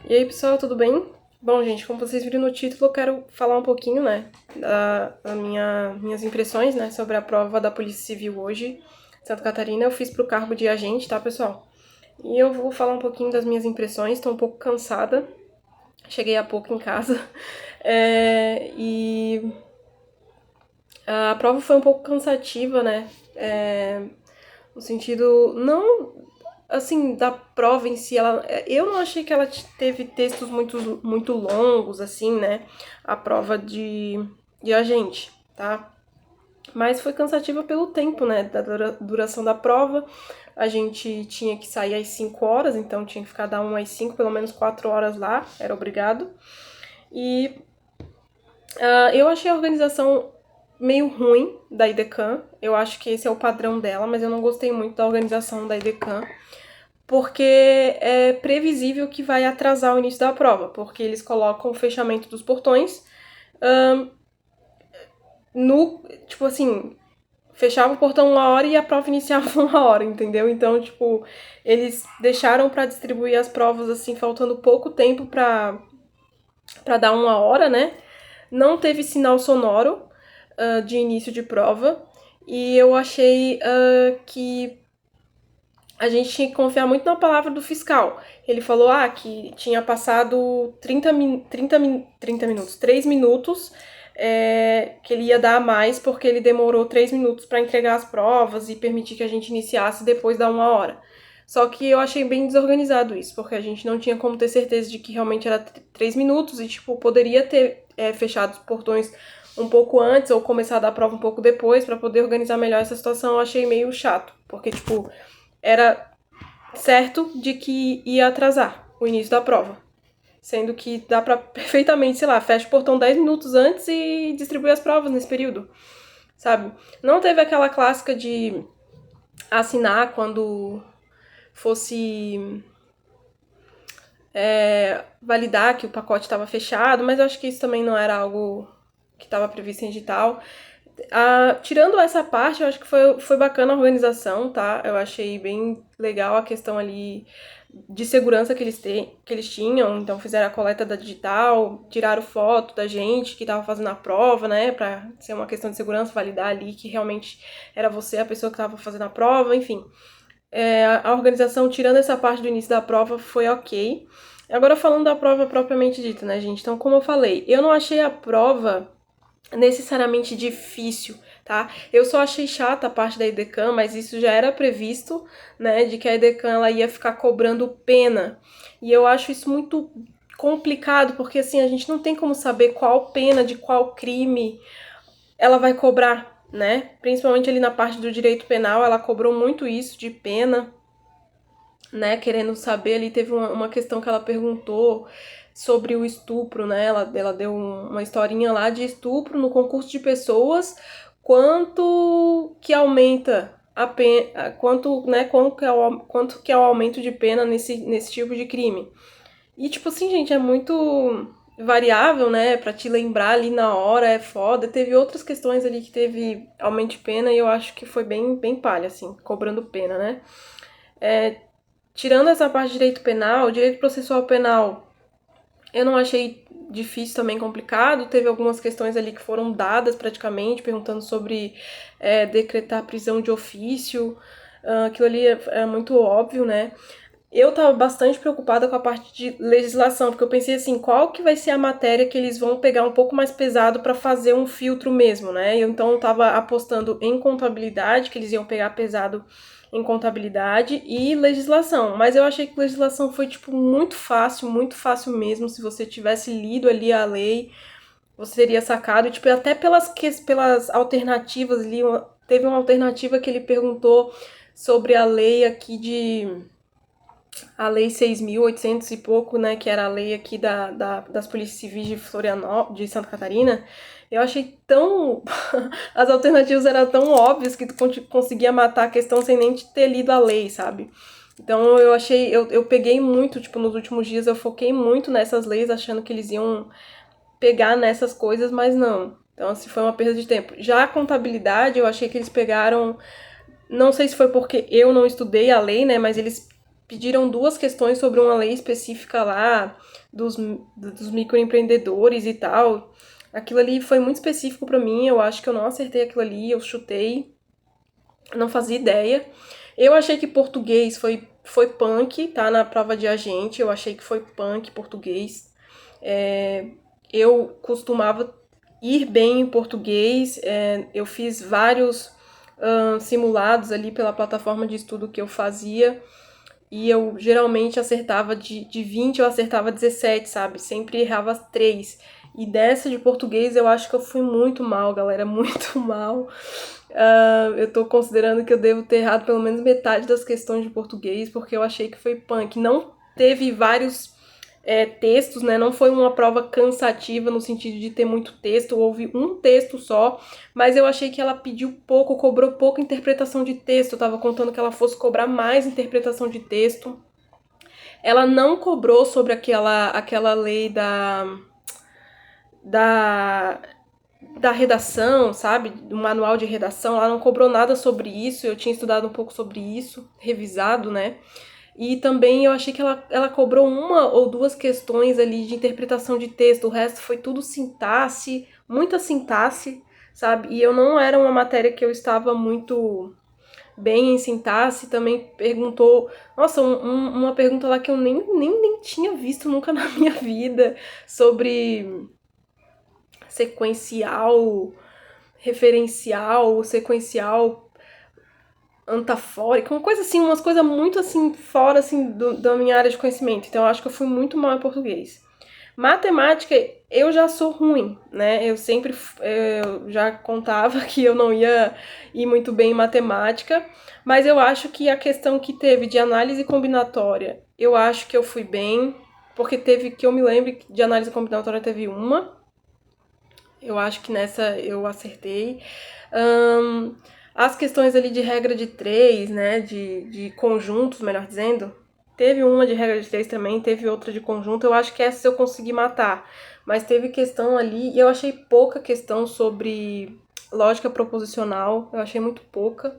E aí, pessoal, tudo bem? Bom, gente, como vocês viram no título, eu quero falar um pouquinho, né, minhas impressões, né, sobre a prova da Polícia Civil hoje, em Santa Catarina. Eu fiz pro cargo de agente, tá, pessoal? E eu vou falar um pouquinho das minhas impressões, tô um pouco cansada, cheguei há pouco em casa, e a prova foi um pouco cansativa, né, no sentido, não assim, da prova em si, eu não achei que ela teve textos muito longos, assim, né? A prova de agente, tá? Mas foi cansativa pelo tempo, né? Da duração da prova. A gente tinha que sair às 5 horas, então tinha que ficar da 1 às 5, pelo menos 4 horas lá, era obrigado. E eu achei a organização meio ruim da IDECAM. Eu acho que esse é o padrão dela, mas eu não gostei muito da organização da IDECAM porque é previsível que vai atrasar o início da prova, porque eles colocam o fechamento dos portões no, tipo assim, fechava o portão 1 hora e a prova iniciava 1 hora, entendeu? Então, tipo, eles deixaram para distribuir as provas assim, faltando pouco tempo para dar 1 hora, né? Não teve sinal sonoro de início de prova e eu achei que a gente tinha que confiar muito na palavra do fiscal. Ele falou que tinha passado 30 minutos, 3 minutos, que ele ia dar a mais porque ele demorou 3 minutos para entregar as provas e permitir que a gente iniciasse depois da 1 hora. Só que eu achei bem desorganizado isso, porque a gente não tinha como ter certeza de que realmente era 3 minutos e, tipo, poderia ter fechado os portões um pouco antes ou começado a prova um pouco depois para poder organizar melhor essa situação. Eu achei meio chato, porque, tipo, era certo de que ia atrasar o início da prova. Sendo que dá pra perfeitamente, sei lá, fecha o portão 10 minutos antes e distribui as provas nesse período, sabe? Não teve aquela clássica de assinar quando fosse validar que o pacote estava fechado, mas eu acho que isso também não era algo que estava previsto em edital. Tirando essa parte, eu acho que foi bacana a organização, tá? Eu achei bem legal a questão ali de segurança que eles tinham. Então fizeram a coleta da digital, tiraram foto da gente que tava fazendo a prova, né? Pra ser uma questão de segurança, validar ali que realmente era você a pessoa que tava fazendo a prova, enfim. A organização, tirando essa parte do início da prova, foi ok. Agora falando da prova propriamente dita, né, gente? Então, como eu falei, eu não achei a prova necessariamente difícil, tá? Eu só achei chata a parte da EDECAM, mas isso já era previsto, né, de que a EDECAM ela ia ficar cobrando pena. E eu acho isso muito complicado, porque assim, a gente não tem como saber qual pena de qual crime ela vai cobrar, né? Principalmente ali na parte do direito penal, ela cobrou muito isso de pena, né, querendo saber ali, teve uma questão que ela perguntou sobre o estupro, né, ela deu uma historinha lá de estupro no concurso de pessoas, quanto que aumenta a pena, quanto que é o aumento de pena nesse tipo de crime. E tipo assim, gente, é muito variável, né, pra te lembrar ali na hora, é foda. Teve outras questões ali que teve aumento de pena e eu acho que foi bem palha, assim, cobrando pena, né. Tirando essa parte de direito penal, direito processual penal, eu não achei difícil também complicado. Teve algumas questões ali que foram dadas praticamente, perguntando sobre decretar prisão de ofício. Aquilo ali é muito óbvio, né? Eu tava bastante preocupada com a parte de legislação, porque eu pensei assim, qual que vai ser a matéria que eles vão pegar um pouco mais pesado para fazer um filtro mesmo, né? Então eu tava apostando em contabilidade, que eles iam pegar pesado em contabilidade e legislação, mas eu achei que legislação foi tipo muito fácil mesmo. Se você tivesse lido ali a lei, você teria sacado, tipo, até pelas alternativas ali, teve uma alternativa que ele perguntou sobre a lei aqui a lei 6.800 e pouco, né, que era a lei aqui das polícias civis de Florianópolis, de Santa Catarina. Eu achei tão... As alternativas eram tão óbvias que tu conseguia matar a questão sem nem ter lido a lei, sabe? Então eu achei, eu peguei muito, tipo, nos últimos dias eu foquei muito nessas leis, achando que eles iam pegar nessas coisas, mas não. Então, assim, foi uma perda de tempo. Já a contabilidade, eu achei que eles pegaram, não sei se foi porque eu não estudei a lei, né, mas eles pediram 2 questões sobre uma lei específica lá dos microempreendedores e tal. Aquilo ali foi muito específico pra mim, eu acho que eu não acertei aquilo ali, eu chutei, não fazia ideia. Eu achei que português foi punk, tá? Na prova de agente, eu achei que foi punk português. Eu costumava ir bem em português, eu fiz vários simulados ali pela plataforma de estudo que eu fazia, e eu geralmente acertava de 20, eu acertava 17, sabe? Sempre errava 3. E dessa de português eu acho que eu fui muito mal, galera, muito mal. Eu tô considerando que eu devo ter errado pelo menos metade das questões de português, porque eu achei que foi punk. Não teve vários textos, né? Não foi uma prova cansativa no sentido de ter muito texto, houve um texto só, mas eu achei que ela pediu pouco, cobrou pouca interpretação de texto. Eu tava contando que ela fosse cobrar mais interpretação de texto. Ela não cobrou sobre aquela lei da, da redação, sabe? Do manual de redação. Ela não cobrou nada sobre isso. Eu tinha estudado um pouco sobre isso, revisado, né? E também eu achei que ela cobrou 1 ou 2 questões ali de interpretação de texto. O resto foi tudo sintaxe, muita sintaxe, sabe? E eu não era uma matéria que eu estava muito bem em sintaxe. Também perguntou, nossa, uma pergunta lá que eu nem tinha visto nunca na minha vida, sobre sequencial, referencial, sequencial antafórica, uma coisa assim, umas coisas muito assim, fora assim, da minha área de conhecimento. Então eu acho que eu fui muito mal em português. Matemática, eu já sou ruim, né? Eu sempre eu já contava que eu não ia ir muito bem em matemática, mas eu acho que a questão que teve de análise combinatória, eu acho que eu fui bem, porque teve, que eu me lembre, de análise combinatória teve uma, eu acho que nessa eu acertei. Ahn, as questões ali de regra de 3, né, de conjuntos, melhor dizendo, teve uma de regra de 3 também, teve outra de conjunto, eu acho que essa eu consegui matar. Mas teve questão ali, e eu achei pouca questão sobre lógica proposicional, eu achei muito pouca.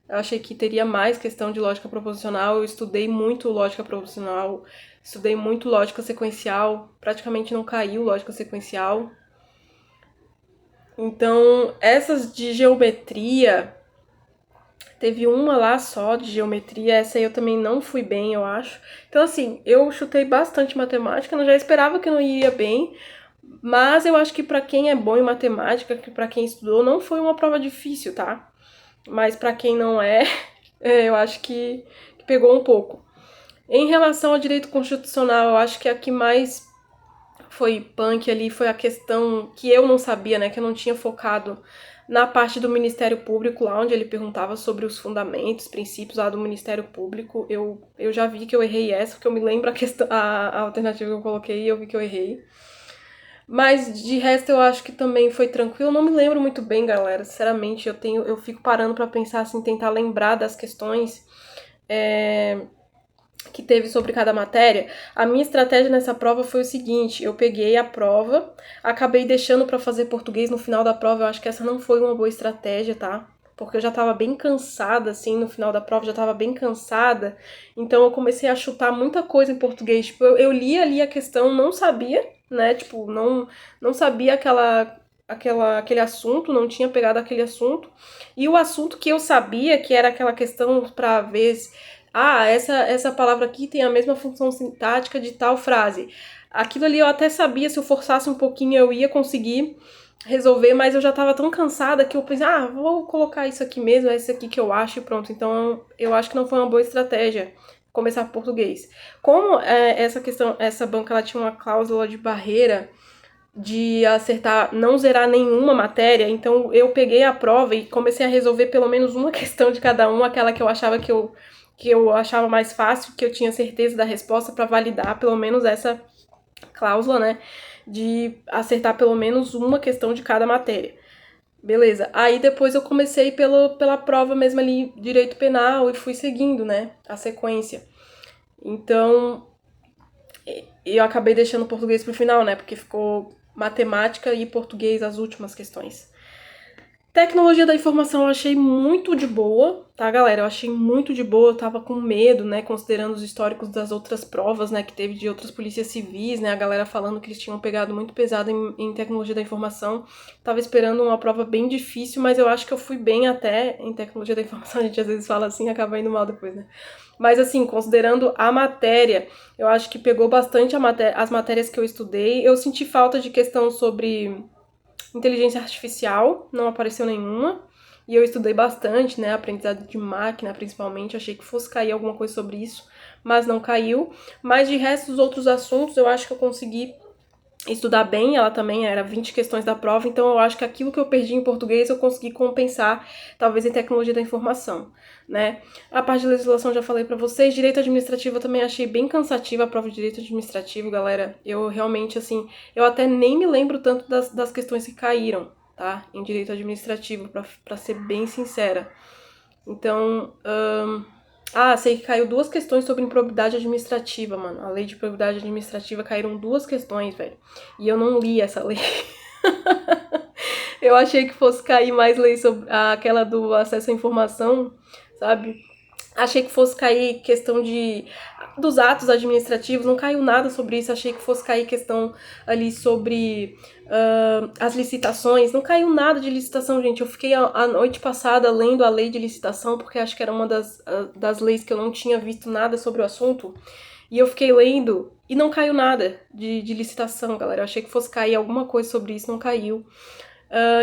Eu achei que teria mais questão de lógica proposicional, eu estudei muito lógica proposicional, estudei muito lógica sequencial, praticamente não caiu lógica sequencial. Então, essas de geometria, teve uma lá só de geometria, essa aí eu também não fui bem, eu acho. Então, assim, eu chutei bastante matemática, eu já esperava que eu não iria bem, mas eu acho que pra quem é bom em matemática, que pra quem estudou, não foi uma prova difícil, tá? Mas pra quem não é, eu acho que pegou um pouco. Em relação ao direito constitucional, eu acho que a que mais foi punk ali foi a questão que eu não sabia, né, que eu não tinha focado na parte do Ministério Público, lá onde ele perguntava sobre os fundamentos, princípios lá do Ministério Público. Eu já vi que eu errei essa, porque eu me lembro a alternativa que eu coloquei e eu vi que eu errei. Mas de resto eu acho que também foi tranquilo. Eu não me lembro muito bem, galera. Sinceramente, eu fico parando pra pensar assim, tentar lembrar das questões. Que teve sobre cada matéria, a minha estratégia nessa prova foi o seguinte: eu peguei a prova, acabei deixando para fazer português no final da prova. Eu acho que essa não foi uma boa estratégia, tá? Porque eu já tava bem cansada, assim, no final da prova, já tava bem cansada. Então eu comecei a chutar muita coisa em português. Tipo, eu li ali a questão, não sabia, né? Tipo, não sabia aquele assunto, não tinha pegado aquele assunto. E o assunto que eu sabia, que era aquela questão para ver essa palavra aqui tem a mesma função sintática de tal frase. Aquilo ali eu até sabia, se eu forçasse um pouquinho eu ia conseguir resolver, mas eu já tava tão cansada que eu pensei, vou colocar isso aqui mesmo, é esse aqui que eu acho e pronto. Então eu acho que não foi uma boa estratégia começar por português. Como essa banca ela tinha uma cláusula de barreira de acertar, não zerar nenhuma matéria, então eu peguei a prova e comecei a resolver pelo menos uma questão de cada uma, aquela que eu achava que eu achava mais fácil, que eu tinha certeza da resposta para validar pelo menos essa cláusula, né, de acertar pelo menos uma questão de cada matéria. Beleza. Aí depois eu comecei pela prova mesmo ali, direito penal, e fui seguindo, né, a sequência. Então, eu acabei deixando o português pro final, né, porque ficou matemática e português as últimas questões. Tecnologia da informação eu achei muito de boa, tá, galera? Eu achei muito de boa, eu tava com medo, né, considerando os históricos das outras provas, né, que teve de outras polícias civis, né, a galera falando que eles tinham pegado muito pesado em tecnologia da informação. Tava esperando uma prova bem difícil, mas eu acho que eu fui bem até em tecnologia da informação. A gente às vezes fala assim e acaba indo mal depois, né? Mas assim, considerando a matéria, eu acho que pegou bastante as matérias que eu estudei. Eu senti falta de questão sobre inteligência artificial, não apareceu nenhuma. E eu estudei bastante, né? Aprendizado de máquina, principalmente. Achei que fosse cair alguma coisa sobre isso, mas não caiu. Mas de resto, os outros assuntos, eu acho que eu consegui estudar bem. Ela também era 20 questões da prova, então eu acho que aquilo que eu perdi em português eu consegui compensar, talvez em tecnologia da informação, né? A parte de legislação já falei pra vocês. Direito administrativo eu também achei bem cansativa a prova de direito administrativo, galera. Eu realmente, assim, eu até nem me lembro tanto das questões que caíram, tá? Em direito administrativo, pra ser bem sincera. Então, sei que caiu 2 questões sobre improbidade administrativa, mano. A lei de improbidade administrativa caíram 2 questões, velho. E eu não li essa lei. Eu achei que fosse cair mais lei sobre aquela do acesso à informação, sabe? Achei que fosse cair questão dos atos administrativos, não caiu nada sobre isso. Achei que fosse cair questão ali sobre as licitações, não caiu nada de licitação, gente. Eu fiquei a noite passada lendo a lei de licitação, porque acho que era uma das leis que eu não tinha visto nada sobre o assunto. E eu fiquei lendo e não caiu nada de licitação, galera. Eu achei que fosse cair alguma coisa sobre isso, não caiu.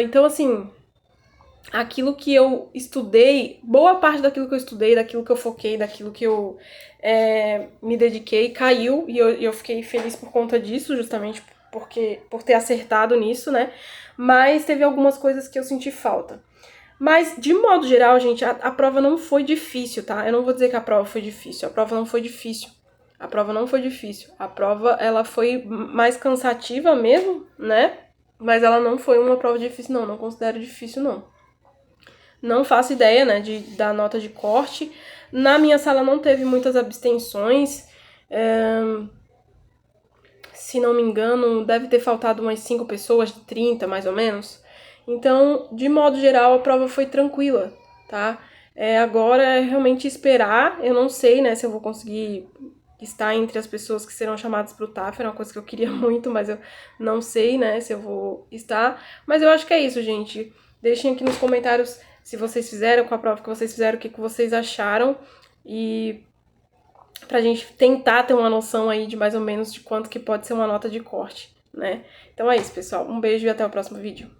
Então, assim, aquilo que eu estudei, boa parte daquilo que eu estudei, daquilo que eu foquei, daquilo que eu me dediquei, caiu, e eu fiquei feliz por conta disso, justamente por ter acertado nisso, né? Mas teve algumas coisas que eu senti falta. Mas, de modo geral, gente, a prova não foi difícil, tá? Eu não vou dizer que a prova foi difícil, a prova não foi difícil. A prova não foi difícil. A prova, ela foi mais cansativa mesmo, né? Mas ela não foi uma prova difícil, não. Não considero difícil, não. Não faço ideia, né, da nota de corte. Na minha sala não teve muitas abstenções. Se não me engano, deve ter faltado umas 5 pessoas, de 30 mais ou menos. Então, de modo geral, a prova foi tranquila, tá? Agora é realmente esperar. Eu não sei, né, se eu vou conseguir estar entre as pessoas que serão chamadas para o TAF. Era uma coisa que eu queria muito, mas eu não sei, né, se eu vou estar. Mas eu acho que é isso, gente. Deixem aqui nos comentários se vocês fizeram, com a prova que vocês fizeram, o que vocês acharam. E pra gente tentar ter uma noção aí de mais ou menos de quanto que pode ser uma nota de corte, né? Então é isso, pessoal. Um beijo e até o próximo vídeo.